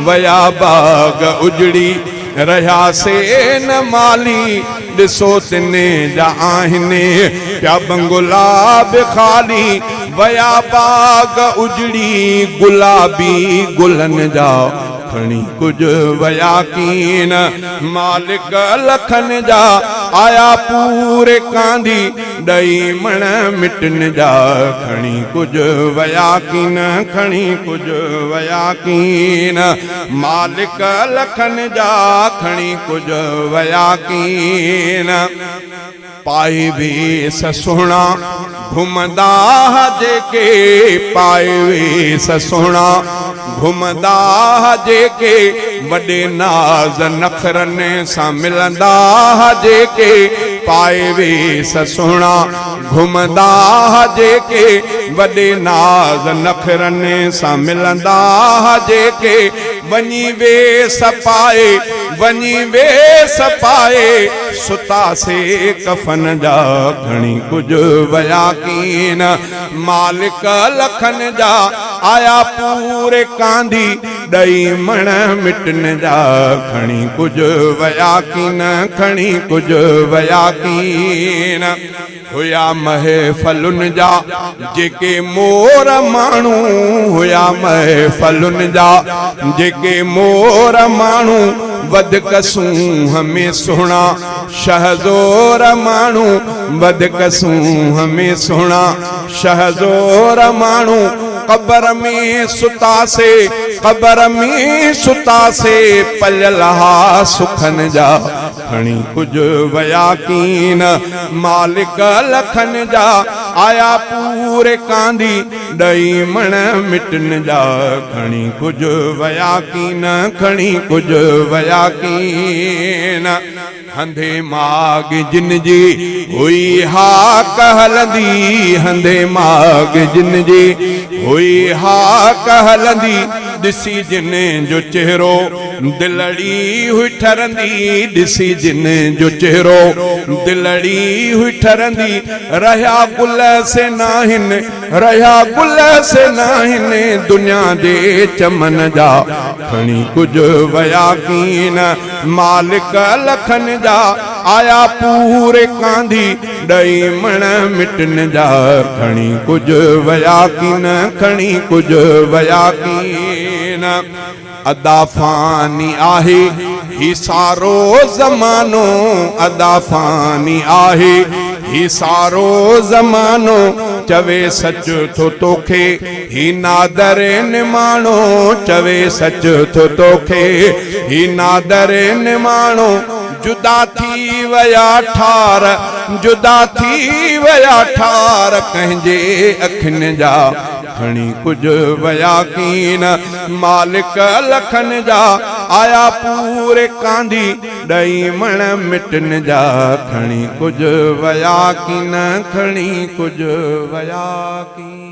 वया बाग उजड़ी रहा से न माली दिसो तिने जा आहिने प्या बंगुलाब खाली वया बाग उजड़ी गुलाबी गुलन जा खणी कुछ वया कीन मालिक लखन जा आया पूरे कांधी दई मण मिटन जा खणी कुछ वया कीन खणी कुछ वया कीन मालिक लखन जा खणी कुछ वया कीन पाए वेस सोना घुमदा जेके पाए वेस सोना घुमदा जेके वॾे नाज़ नखरने सां मिलंदा जेके पाए वेस सोना घुमदा जेके वॾे नाज़ नखरने सां मिलंदा जेके वञी वेस पाए सुता से कफन जा खणी कुछ वया कीन मालिक लखन जा आया पूरे कांधी दई मण मिटन जा खणी कुछ वया कीन खणी कुछ वया कीन हुया महफलुन जा जेके मोर मानू हुया महफलुन जा जेके मोर मानू वध कसू हमें सोना शहजोर मानू वध कसू हमें सोना शहजोर मानू कबर में सुता से पलहा सुखन जा खणी कुछ वया कीन मालिक लखन जा आया पूरे कांधी दई मण मिटन जा खणी कुछ वया कीन खणी कुछ वया कीन हंधे माग जिन जी हुई हा कहलंदी हंधे माग जिन जी हुई हा कहलंदी दिसी जिन जो चेहरो दिलड़ी हुई ठरंदी दिसी जिन जो चेहरो दिलड़ी हुई ठरंदी रहा गुल से नाहिन दुनिया दे चमन जा खणी कुछ वया कीन मालिक लखन जा आया पूरे कांधी दई मण मिटन जा खणी कुछ वया कीन खणी कुछ वया कीन अदा फानी आहे ही सारो ज़मानो अदा फानी आहे ही सारो ज़मानो चवे सच थो तोखे ही नादर निमाणो चवे सच थो तोखे ही नादर निमाणो जुदा थी वया ठार कंहिंजे अखिन जा खणी कुछ वया कीन मालिक लखन जा आया पूरे कांधी दई मण मिटन जा खणी कुछ वया कीन खणी कुछ वया कीन।